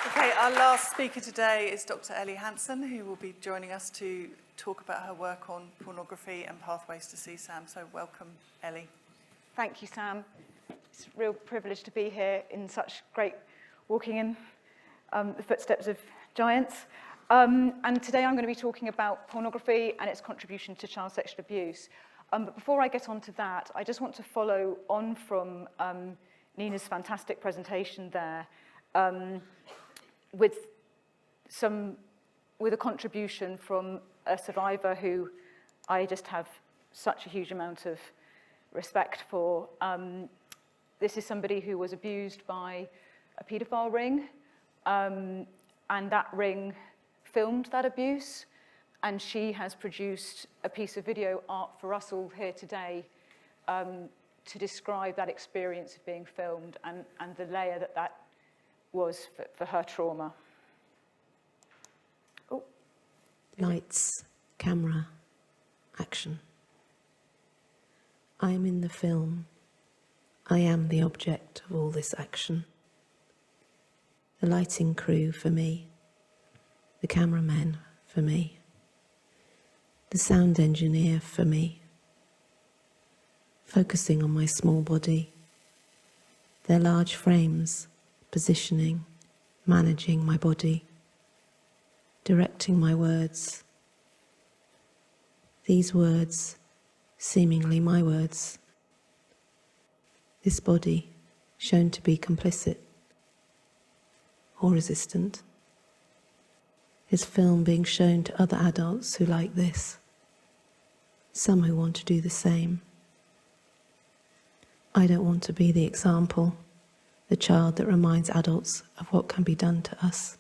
Okay, our last speaker today is Dr. Ellie Hansen, who will be joining us to talk about her work on pornography and pathways to CSAM. So welcome, Ellie. Thank you, Sam. It's a real privilege to be here in such great walking in the footsteps of giants. And today I'm going to be talking about pornography and its contribution to child sexual abuse. But before I get on to that, I just want to follow on from Nina's fantastic presentation there with a contribution from a survivor who I just have such a huge amount of respect for. This is somebody who was abused by a paedophile ring, and that ring filmed that abuse, and she has produced a piece of video art for us all here today to describe that experience of being filmed and the layer that was for her trauma. Oh. Lights, camera, action. I am in the film. I am the object of all this action. The lighting crew for me. The cameramen for me. The sound engineer for me. Focusing on my small body. Their large frames, positioning, managing my body. Directing my words. These words, seemingly my words. This body, shown to be complicit or resistant. His film being shown to other adults who like this. Some who want to do the same. I don't want to be the example, the child that reminds adults of what can be done to us.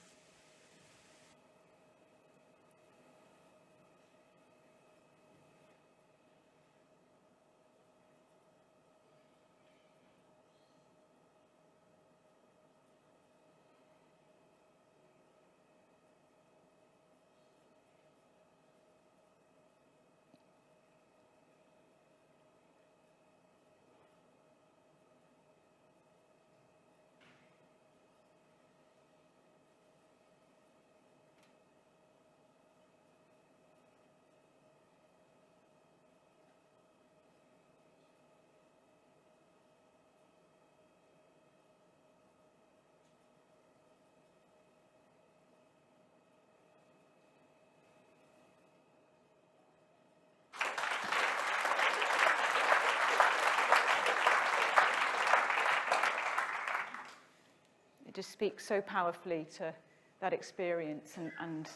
It just speaks so powerfully to that experience and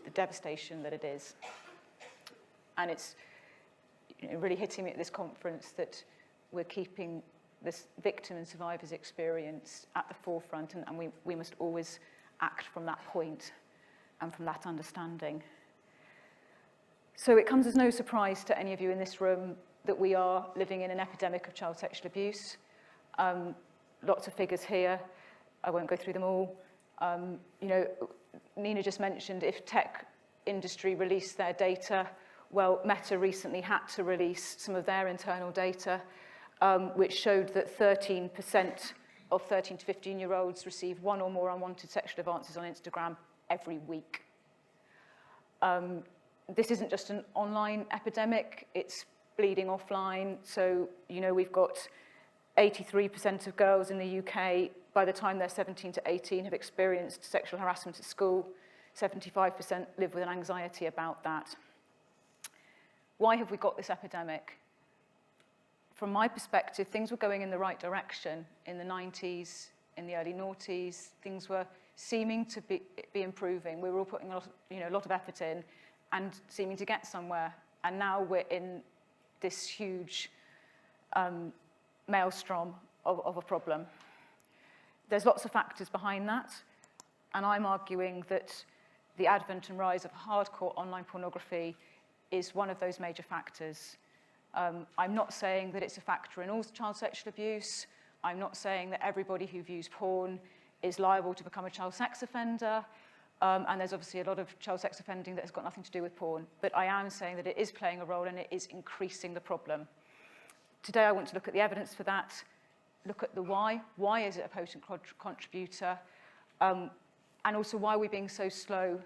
the devastation that it is. And it's really hitting me at this conference that we're keeping this victim and survivor's experience at the forefront, and we must always act from that point and from that understanding. So it comes as no surprise to any of you in this room that we are living in an epidemic of child sexual abuse. Lots of figures here. I won't go through them all. Nina just mentioned if tech industry released their data, well, Meta recently had to release some of their internal data, which showed that 13% of 13 to 15-year-olds receive one or more unwanted sexual advances on Instagram every week. This isn't just an online epidemic, it's bleeding offline. So, we've got 83% of girls in the UK, by the time they're 17 to 18, have experienced sexual harassment at school. 75% live with an anxiety about that. Why have we got this epidemic? From my perspective, things were going in the right direction in the 90s, in the early noughties. Things were seeming to be improving. We were all putting a lot of effort in and seeming to get somewhere. And now we're in this huge maelstrom of a problem. There's lots of factors behind that, and I'm arguing that the advent and rise of hardcore online pornography is one of those major factors. I'm not saying that it's a factor in all child sexual abuse. I'm not saying that everybody who views porn is liable to become a child sex offender, and there's obviously a lot of child sex offending that has got nothing to do with porn, but I am saying that it is playing a role and it is increasing the problem. Today I want to look at the evidence for that, look at the why. Why is it a potent contributor? And also, why are we being so slow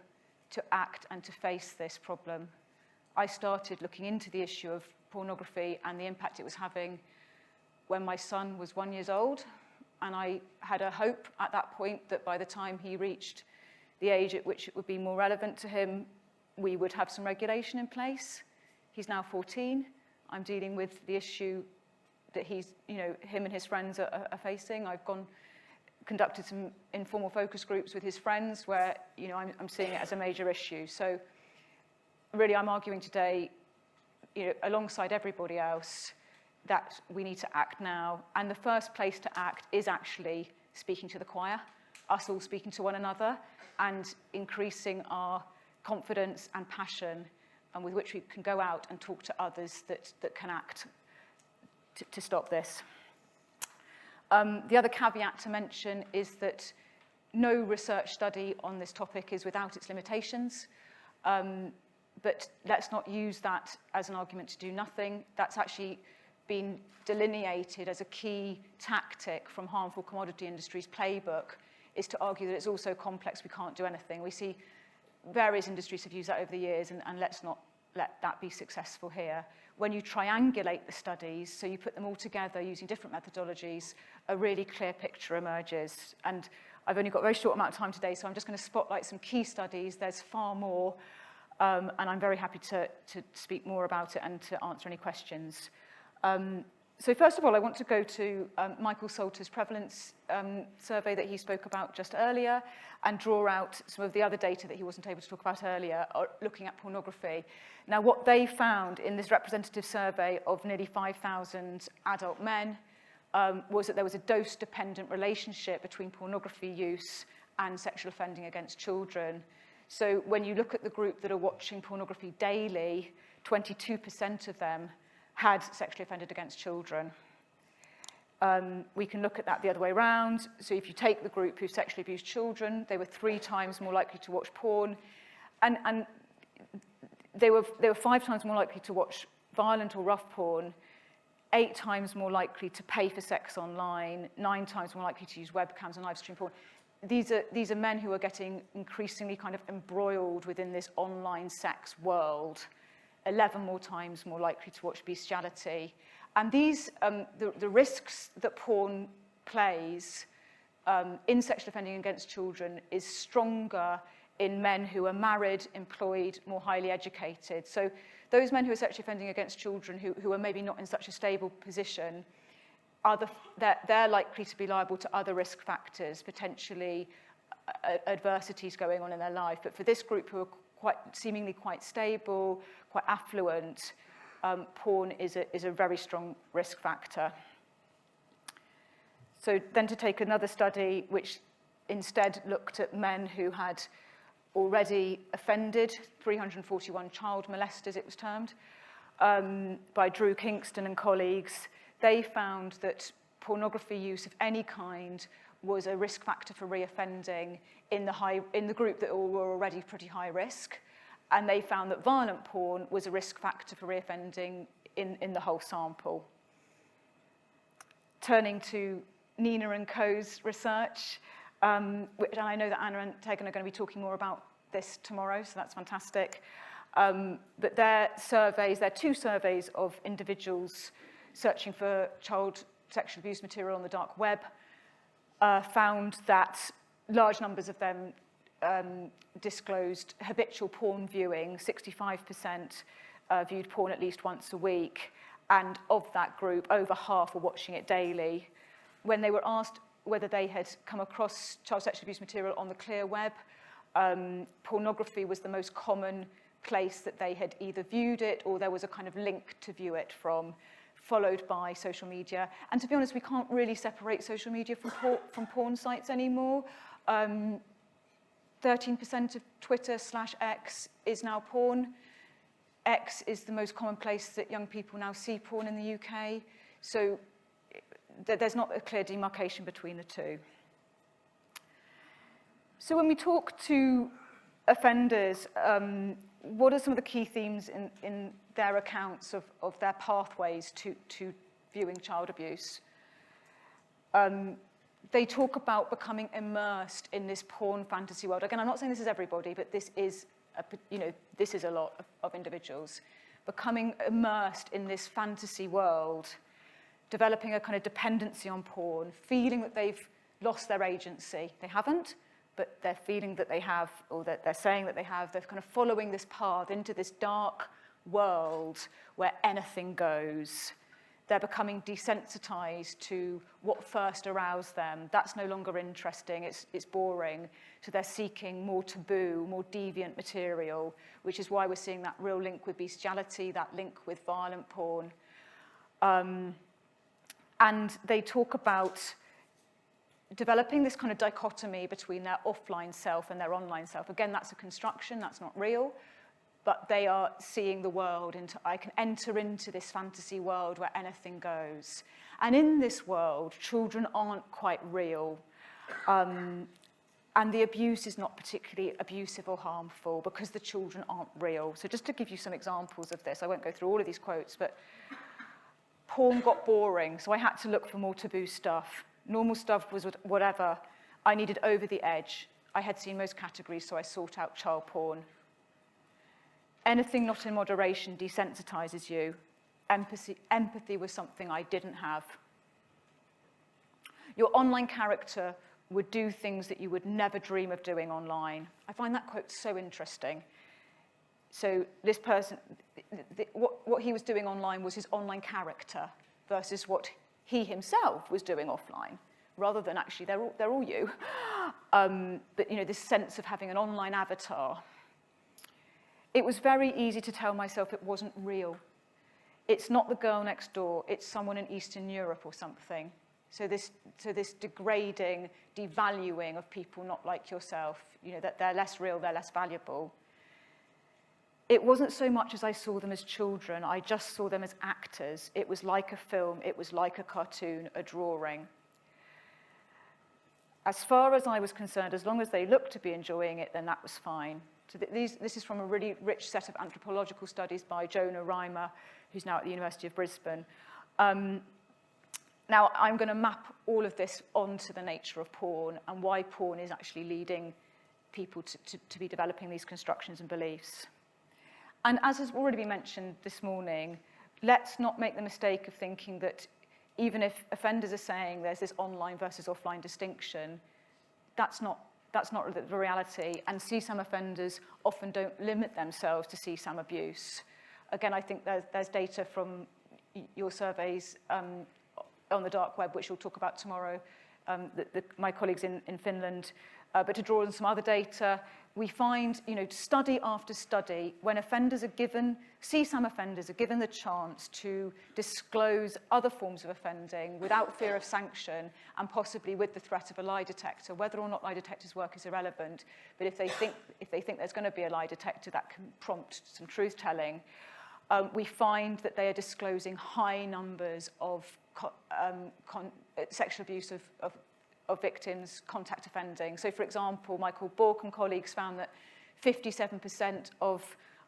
to act and to face this problem? I started looking into the issue of pornography and the impact it was having when my son was 1 year old. And I had a hope at that point that by the time he reached the age at which it would be more relevant to him, we would have some regulation in place. He's now 14. I'm dealing with the issue that him and his friends are facing. I've conducted some informal focus groups with his friends where, I'm seeing it as a major issue. So really, I'm arguing today, alongside everybody else, that we need to act now. And the first place to act is actually speaking to the choir, us all speaking to one another, and increasing our confidence and passion, and with which we can go out and talk to others that can act to stop this. The other caveat to mention is that no research study on this topic is without its limitations, but let's not use that as an argument to do nothing. That's actually been delineated as a key tactic from harmful commodity industries' playbook, is to argue that it's all so complex we can't do anything. We see various industries have used that over the years, and let's not let that be successful here. When you triangulate the studies, so you put them all together using different methodologies, a really clear picture emerges. And I've only got a very short amount of time today, so I'm just going to spotlight some key studies. There's far more, and I'm very happy to speak more about it and to answer any questions. So first of all, I want to go to Michael Salter's prevalence survey that he spoke about just earlier and draw out some of the other data that he wasn't able to talk about earlier, looking at pornography. Now, what they found in this representative survey of nearly 5,000 adult men was that there was a dose-dependent relationship between pornography use and sexual offending against children. So when you look at the group that are watching pornography daily, 22% of them had sexually offended against children. We can look at that the other way around. So if you take the group who sexually abused children, they were 3 times more likely to watch porn, and they were 5 times more likely to watch violent or rough porn, 8 times more likely to pay for sex online, 9 times more likely to use webcams and live stream porn. These are men who are getting increasingly kind of embroiled within this online sex world. 11 more times more likely to watch bestiality. And these, the risks that porn plays in sexual offending against children is stronger in men who are married, employed, more highly educated. So those men who are sexually offending against children who are maybe not in such a stable position, they're likely to be liable to other risk factors, potentially adversities going on in their life. But for this group who are seemingly quite stable, quite affluent, porn is a very strong risk factor. So then to take another study, which instead looked at men who had already offended, 341 child molesters it was termed, by Drew Kingston and colleagues, they found that pornography use of any kind was a risk factor for reoffending in the group that were already pretty high risk. And they found that violent porn was a risk factor for reoffending in the whole sample. Turning to Nina and co.'s research, which I know that Anna and Tegan are going to be talking more about this tomorrow, so that's fantastic. But their 2 surveys of individuals searching for child sexual abuse material on the dark web found that large numbers of them disclosed habitual porn viewing. 65% viewed porn at least once a week, and of that group, over half were watching it daily. When they were asked whether they had come across child sexual abuse material on the clear web, pornography was the most common place that they had either viewed it or there was a kind of link to view it from, followed by social media. And to be honest, we can't really separate social media from porn sites anymore. 13% of Twitter/X is now porn. X is the most common place that young people now see porn in the UK. So there's not a clear demarcation between the two. So when we talk to offenders, what are some of the key themes in their accounts of their pathways to viewing child abuse? they talk about becoming immersed in this porn fantasy world. Again, I'm not saying this is everybody, but this is a lot of individuals. Becoming immersed in this fantasy world, developing a kind of dependency on porn, feeling that they've lost their agency. They haven't, but they're feeling that they have, or that they're saying that they have. They're kind of following this path into this dark world where anything goes. They're becoming desensitized to what first aroused them. That's no longer interesting, it's boring. So they're seeking more taboo, more deviant material, which is why we're seeing that real link with bestiality, that link with violent porn. And they talk about developing this kind of dichotomy between their offline self and their online self. Again, that's a construction, that's not real. But they are seeing the world into, I can enter into this fantasy world where anything goes. And in this world, children aren't quite real. And the abuse is not particularly abusive or harmful because the children aren't real. So just to give you some examples of this, I won't go through all of these quotes, but porn got boring, so I had to look for more taboo stuff. Normal stuff was whatever. I needed over the edge. I had seen most categories, so I sought out child porn. Anything not in moderation desensitizes you. Empathy was something I didn't have. Your online character would do things that you would never dream of doing online. I find that quote so interesting. So this person, what he was doing online was his online character versus what he himself was doing offline, rather than actually they're all you. But this sense of having an online avatar. It was very easy to tell myself it wasn't real. It's not the girl next door, it's someone in Eastern Europe or something. So this degrading, devaluing of people not like yourself, that they're less real, they're less valuable. It wasn't so much as I saw them as children, I just saw them as actors. It was like a film, it was like a cartoon, a drawing. As far as I was concerned, as long as they looked to be enjoying it, then that was fine. So this is from a really rich set of anthropological studies by Jonah Reimer, who's now at the University of Brisbane. Now, I'm going to map all of this onto the nature of porn and why porn is actually leading people to be developing these constructions and beliefs. And as has already been mentioned this morning, let's not make the mistake of thinking that even if offenders are saying there's this online versus offline distinction, that's not the reality, and CSAM offenders often don't limit themselves to CSAM abuse. Again, I think there's data from your surveys on the dark web, which we'll talk about tomorrow, my colleagues in Finland. But to draw on some other data, we find, study after study, when offenders are given, CSAM offenders are given the chance to disclose other forms of offending without fear of sanction and possibly with the threat of a lie detector. Whether or not lie detectors work is irrelevant, but if they think there's going to be a lie detector that can prompt some truth-telling, we find that they are disclosing high numbers of sexual abuse of victims contact offending. So, for example, Michael Bork and colleagues found that 57% of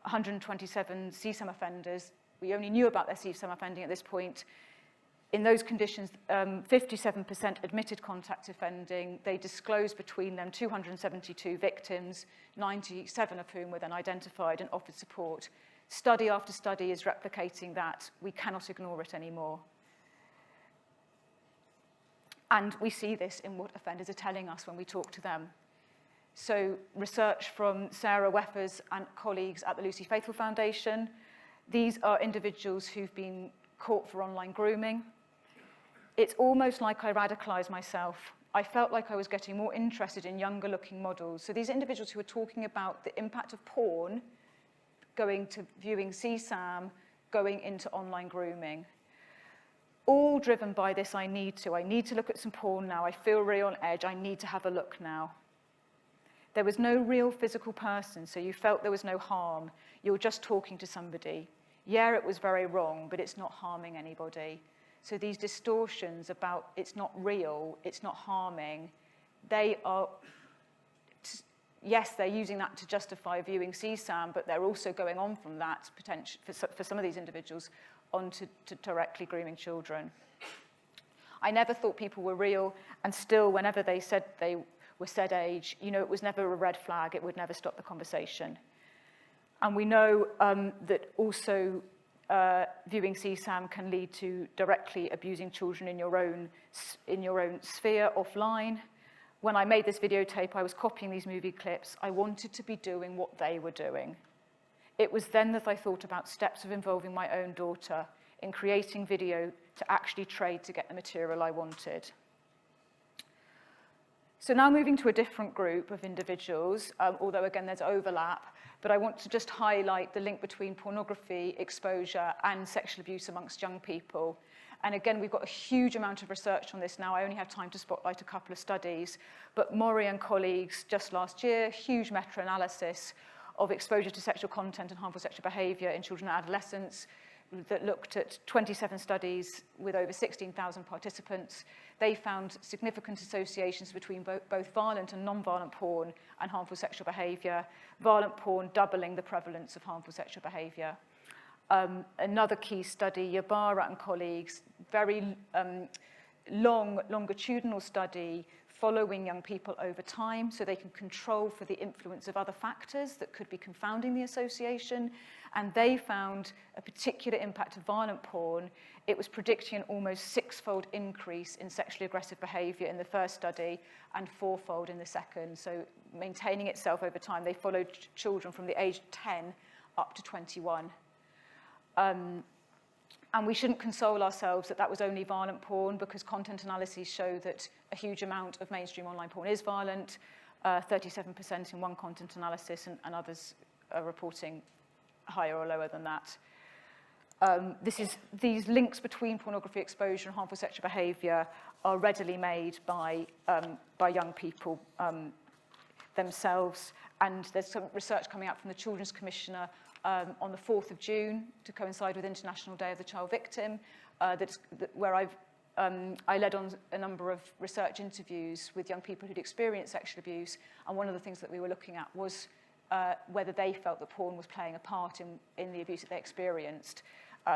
127 CSAM offenders, we only knew about their CSAM offending at this point. In those conditions, 57% admitted contact offending. They disclosed between them 272 victims, 97 of whom were then identified and offered support. Study after study is replicating that. We cannot ignore it anymore. And we see this in what offenders are telling us when we talk to them. So research from Sarah Weffers and colleagues at the Lucy Faithfull Foundation. These are individuals who've been caught for online grooming. It's almost like I radicalized myself. I felt like I was getting more interested in younger looking models. So these individuals who are talking about the impact of porn, going to viewing CSAM, going into online grooming. All driven by this, I need to look at some porn now. I feel really on edge. I need to have a look now. There was no real physical person, so you felt there was no harm. You were just talking to somebody. Yeah, it was very wrong, but it's not harming anybody. So these distortions about it's not real, it's not harming, they are, yes, they're using that to justify viewing CSAM, but they're also going on from that, potential for some of these individuals, on to directly grooming children. I never thought people were real, and still, whenever they said they were said age, you know, it was never a red flag. It would never stop the conversation. And we know that also viewing CSAM can lead to directly abusing children in your own sphere offline. When I made this videotape, I was copying these movie clips. I wanted to be doing what they were doing. It was then that I thought about steps of involving my own daughter in creating video to actually trade to get the material I wanted. So now moving to a different group of individuals, although again there's overlap, but I want to just highlight the link between pornography exposure and sexual abuse amongst young people. And again, we've got a huge amount of research on this now. I only have time to spotlight a couple of studies, but Mori and colleagues just last year, huge meta-analysis of exposure to sexual content and harmful sexual behavior in children and adolescents that looked at 27 studies with over 16,000 participants. They found significant associations between both violent and non-violent porn and harmful sexual behavior, violent porn doubling the prevalence of harmful sexual behavior. Another key study, Yabara and colleagues, very longitudinal study following young people over time so they can control for the influence of other factors that could be confounding the association. And they found a particular impact of violent porn. It was predicting an almost 6-fold increase in sexually aggressive behavior in the first study and 4-fold in the second. So maintaining itself over time. They followed children from the age of 10 up to 21. And we shouldn't console ourselves that that was only violent porn, because content analyses show that a huge amount of mainstream online porn is violent, 37% in one content analysis, and others are reporting higher or lower than that. These links between pornography exposure and harmful sexual behavior are readily made by young people themselves, and there's some research coming out from the Children's Commissioner on the 4th of June to coincide with International Day of the Child Victim, where I led on a number of research interviews with young people who'd experienced sexual abuse, and one of the things that we were looking at was whether they felt that porn was playing a part in the abuse that they experienced.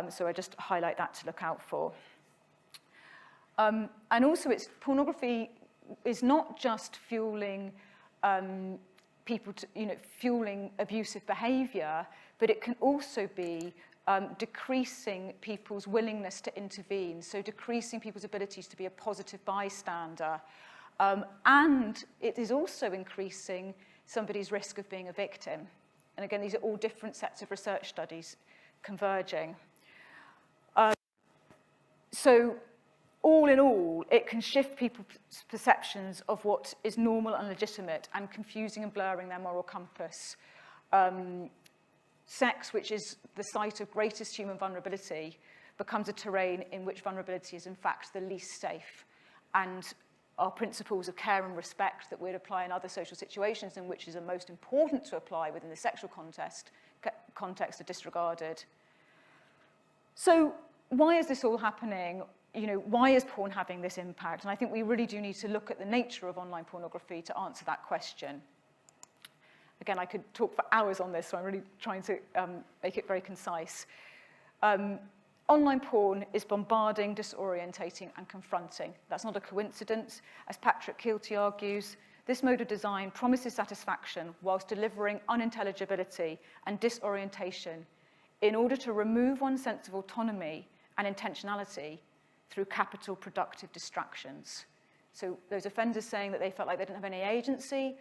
So I just highlight that to look out for. And also, pornography is not just fueling people fueling abusive behavior, but it can also be decreasing people's willingness to intervene, so decreasing people's abilities to be a positive bystander. And it is also increasing somebody's risk of being a victim. And again, these are all different sets of research studies converging. So all in all, it can shift people's perceptions of what is normal and legitimate, and confusing and blurring their moral compass. Sex, which is the site of greatest human vulnerability, becomes a terrain in which vulnerability is in fact the least safe. And our principles of care and respect that we'd apply in other social situations, and which is the most important to apply within the sexual context are disregarded. So why is this all happening? Why is porn having this impact? And I think we really do need to look at the nature of online pornography to answer that question. Again, I could talk for hours on this, so I'm really trying to make it very concise. Online porn is bombarding, disorientating, and confronting. That's not a coincidence. As Patrick Keelty argues, this mode of design promises satisfaction whilst delivering unintelligibility and disorientation in order to remove one's sense of autonomy and intentionality through capital productive distractions. So those offenders saying that they felt like they didn't have any agency,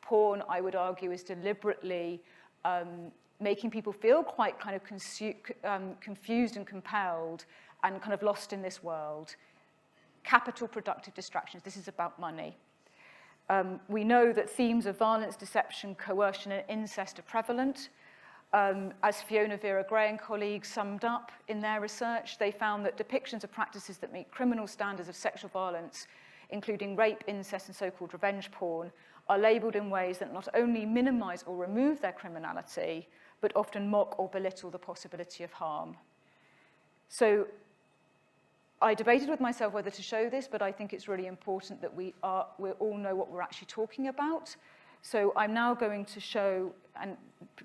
porn, I would argue, is deliberately making people feel quite kind of confused and compelled and kind of lost in this world. Capital productive distractions, this is about money. We know that themes of violence, deception, coercion, and incest are prevalent. As Fiona Vera Gray and colleagues summed up in their research, they found that depictions of practices that meet criminal standards of sexual violence, including rape, incest, and so-called revenge porn, are labelled in ways that not only minimise or remove their criminality, but often mock or belittle the possibility of harm. So I debated with myself whether to show this, but I think it's really important that we all know what we're actually talking about. So I'm now going to show, and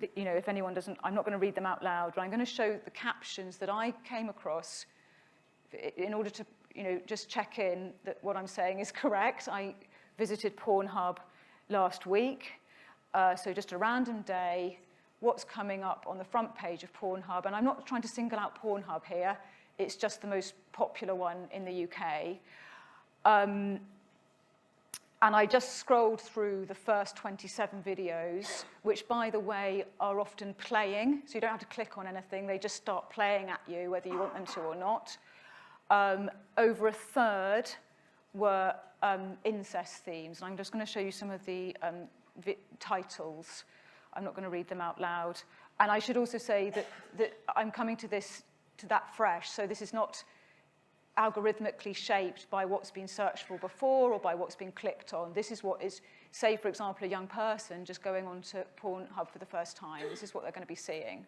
if anyone doesn't, I'm not going to read them out loud, but I'm going to show the captions that I came across in order to just check in that what I'm saying is correct. I visited Pornhub last week, so just a random day, what's coming up on the front page of Pornhub, and I'm not trying to single out Pornhub here, it's just the most popular one in the UK. And I just scrolled through the first 27 videos, which, by the way, are often playing, so you don't have to click on anything, they just start playing at you, whether you want them to or not. Over a third were incest themes, and I'm just going to show you some of the titles. I'm not going to read them out loud. And I should also say that I'm coming to that fresh, so this is not algorithmically shaped by what's been searched for before or by what's been clicked on. This is what is, say, for example, a young person just going onto Pornhub for the first time. This is what they're going to be seeing.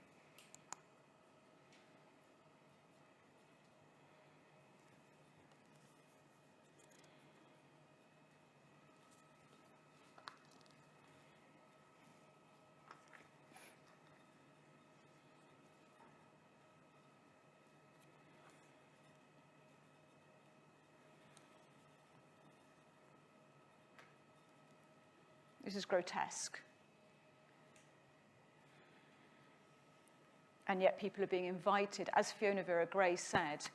This is grotesque. And yet people are being invited, as Fiona Vera Gray said,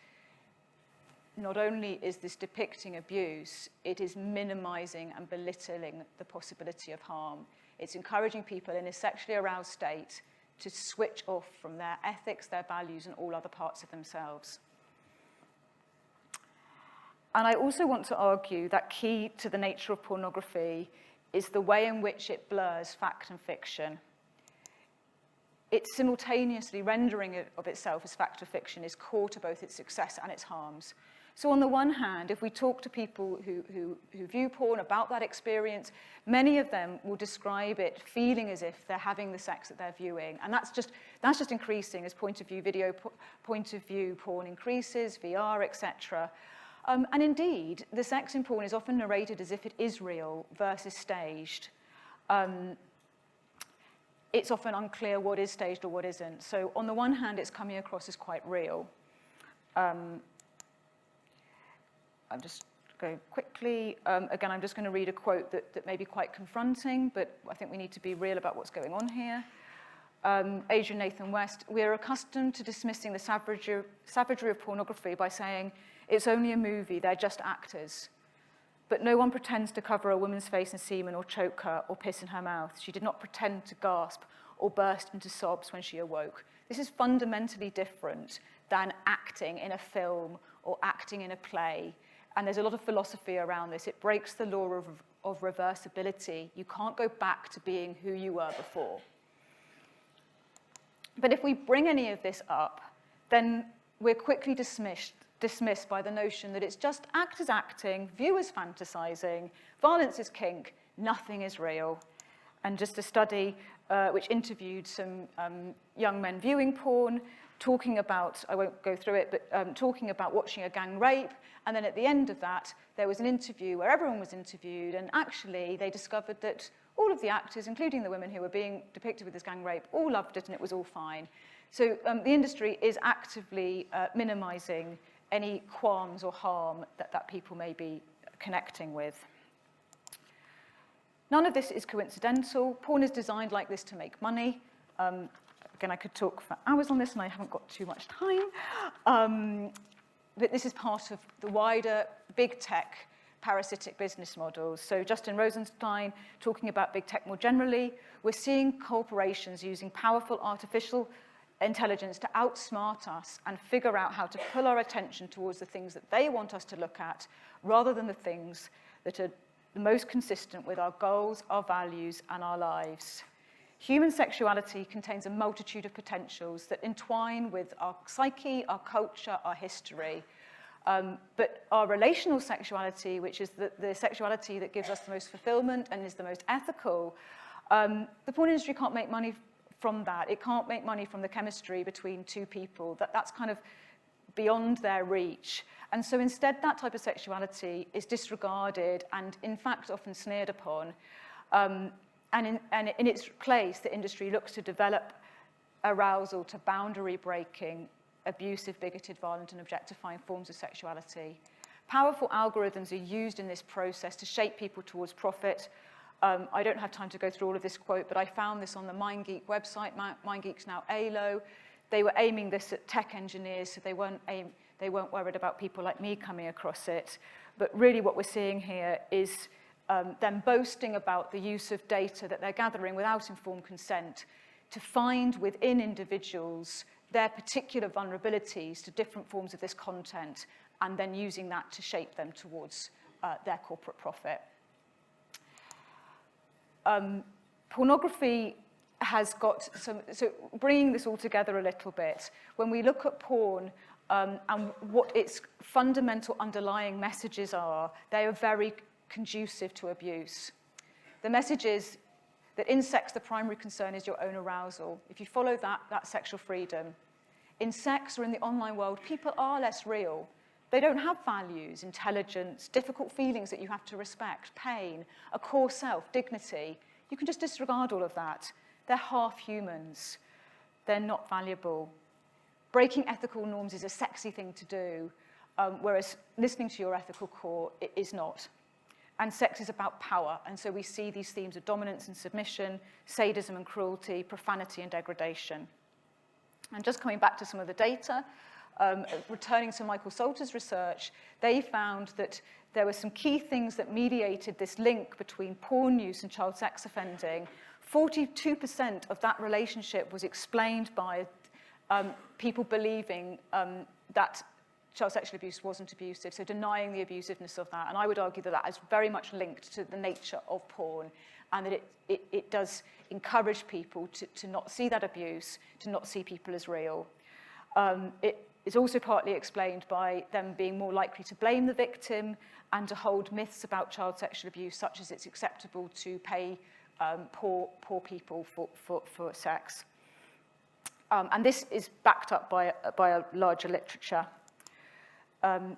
not only is this depicting abuse, it is minimizing and belittling the possibility of harm. It's encouraging people in a sexually aroused state to switch off from their ethics, their values, and all other parts of themselves. And I also want to argue that key to the nature of pornography is the way in which it blurs fact and fiction. Its simultaneously rendering of itself as fact or fiction is core to both its success and its harms. So on the one hand, if we talk to people who view porn about that experience, many of them will describe it feeling as if they're having the sex that they're viewing. And that's just increasing as point of view porn increases, VR, etc. And indeed, the sex in porn is often narrated as if it is real versus staged. It's often unclear what is staged or what isn't. So on the one hand, it's coming across as quite real. I'm just going quickly. Again, I'm just going to read a quote that may be quite confronting, but I think we need to be real about what's going on here. Adrian Nathan West, we are accustomed to dismissing the savagery of pornography by saying, it's only a movie, they're just actors. But no one pretends to cover a woman's face in semen or choke her or piss in her mouth. She did not pretend to gasp or burst into sobs when she awoke. This is fundamentally different than acting in a film or acting in a play. And there's a lot of philosophy around this. It breaks the law of reversibility. You can't go back to being who you were before. But if we bring any of this up, then we're quickly dismissed by the notion that it's just actors acting, viewers fantasizing, violence is kink, nothing is real. And just a study which interviewed some young men viewing porn, talking about, I won't go through it, but talking about watching a gang rape. And then at the end of that, there was an interview where everyone was interviewed, and actually they discovered that all of the actors, including the women who were being depicted with this gang rape, all loved it and it was all fine. So the industry is actively minimizing any qualms or harm that people may be connecting with. None of this is coincidental. Porn is designed like this to make money. Again, I could talk for hours on this, and I haven't got too much time. But this is part of the wider big tech parasitic business models. So Justin Rosenstein, talking about big tech more generally, we're seeing corporations using powerful artificial intelligence to outsmart us and figure out how to pull our attention towards the things that they want us to look at, rather than the things that are the most consistent with our goals, our values, and our lives. Human sexuality contains a multitude of potentials that entwine with our psyche, our culture, our history. But our relational sexuality, which is the sexuality that gives us the most fulfillment and is the most ethical, the porn industry can't make money from that. It can't make money from the chemistry between two people. That's kind of beyond their reach. And so instead, that type of sexuality is disregarded and, in fact, often sneered upon. And in its place, the industry looks to develop arousal to boundary-breaking, abusive, bigoted, violent, and objectifying forms of sexuality. Powerful algorithms are used in this process to shape people towards profit. I don't have time to go through all of this quote, but I found this on the MindGeek website. MindGeek's now ALO. They were aiming this at tech engineers, so they weren't worried about people like me coming across it. But really what we're seeing here is them boasting about the use of data that they're gathering without informed consent to find within individuals their particular vulnerabilities to different forms of this content, and then using that to shape them towards their corporate profit. Pornography has got some, so bringing this all together a little bit, when we look at porn and what its fundamental underlying messages are, they are very conducive to abuse. The message is that in sex, the primary concern is your own arousal. If you follow that, that's sexual freedom. In sex or in the online world, people are less real. They don't have values, intelligence, difficult feelings that you have to respect, pain, a core self, dignity. You can just disregard all of that. They're half humans. They're not valuable. Breaking ethical norms is a sexy thing to do, whereas listening to your ethical core is not. And sex is about power, and so we see these themes of dominance and submission, sadism and cruelty, profanity and degradation. And just coming back to some of the data, returning to Michael Salter's research, they found that there were some key things that mediated this link between porn use and child sex offending. 42% of that relationship was explained by people believing that child sexual abuse wasn't abusive, so denying the abusiveness of that. And I would argue that that is very much linked to the nature of porn, and that it does encourage people to not see that abuse, to not see people as real. It is also partly explained by them being more likely to blame the victim and to hold myths about child sexual abuse, such as it's acceptable to pay poor people for sex. And this is backed up by a larger literature.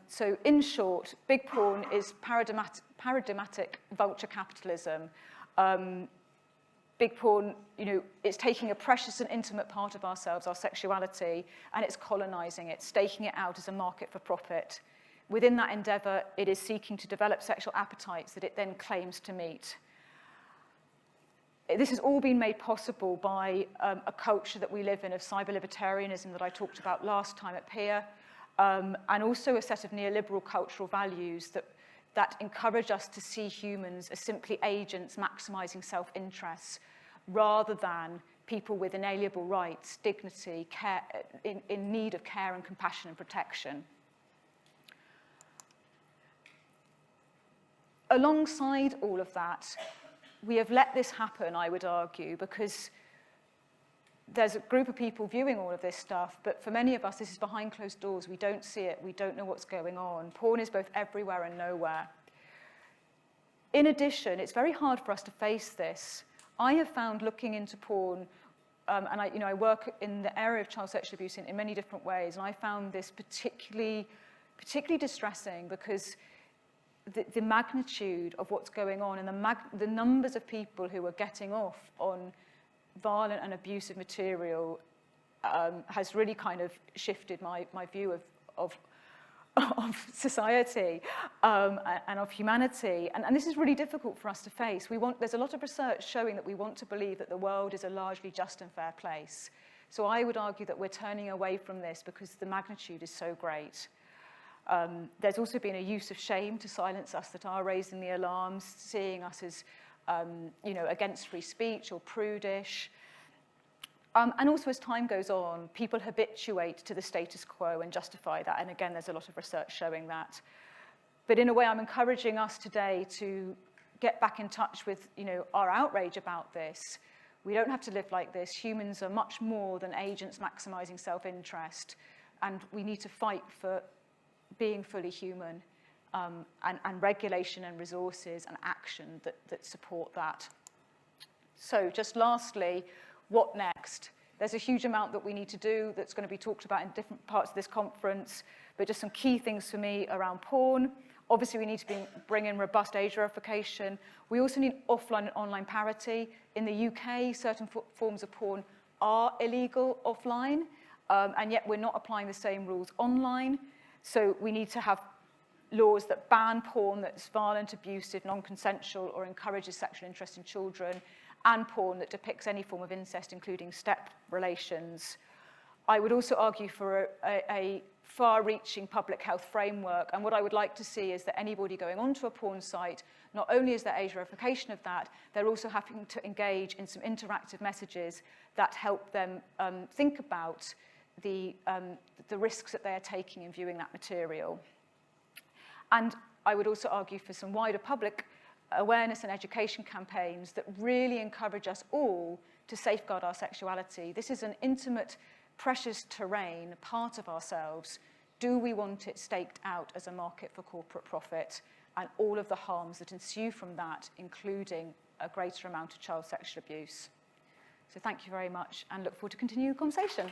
So in short, big porn is paradigmatic vulture capitalism. Big porn, it's taking a precious and intimate part of ourselves, our sexuality, and it's colonizing it, staking it out as a market for profit. Within that endeavor, it is seeking to develop sexual appetites that it then claims to meet. This has all been made possible by a culture that we live in of cyber-libertarianism that I talked about last time at PEER, and also a set of neoliberal cultural values that encourage us to see humans as simply agents maximizing self-interests rather than people with inalienable rights, dignity, care, in need of care and compassion and protection. Alongside all of that, we have let this happen, I would argue, because there's a group of people viewing all of this stuff, but for many of us, this is behind closed doors. We don't see it. We don't know what's going on. Porn is both everywhere and nowhere. In addition, it's very hard for us to face this. I have found looking into porn, and I work in the area of child sexual abuse in many different ways, and I found this particularly distressing because the magnitude of what's going on and the numbers of people who are getting off on violent and abusive material has really kind of shifted my view of society and of humanity. And this is really difficult for us to face. There's a lot of research showing that we want to believe that the world is a largely just and fair place. So I would argue that we're turning away from this because the magnitude is so great. There's also been a use of shame to silence us that are raising the alarms, seeing us as against free speech or prudish. And also as time goes on, people habituate to the status quo and justify that. And again, there's a lot of research showing that. But in a way, I'm encouraging us today to get back in touch with our outrage about this. We don't have to live like this. Humans are much more than agents maximizing self-interest. And we need to fight for being fully human and regulation and resources and action that support that. So just lastly, what next? There's a huge amount that we need to do that's going to be talked about in different parts of this conference, but just some key things for me around porn. Obviously, we need to bring in robust age verification. We also need offline and online parity. In the UK, certain forms of porn are illegal offline, and yet we're not applying the same rules online. So we need to have laws that ban porn that's violent, abusive, non-consensual, or encourages sexual interest in children, and porn that depicts any form of incest, including step relations. I would also argue for a far-reaching public health framework, and what I would like to see is that anybody going onto a porn site, not only is there age verification of that, they're also having to engage in some interactive messages that help them think about the risks that they are taking in viewing that material. And I would also argue for some wider public awareness and education campaigns that really encourage us all to safeguard our sexuality. This is an intimate, precious terrain, part of ourselves. Do we want it staked out as a market for corporate profit, and all of the harms that ensue from that, including a greater amount of child sexual abuse? So thank you very much, and look forward to continuing the conversation.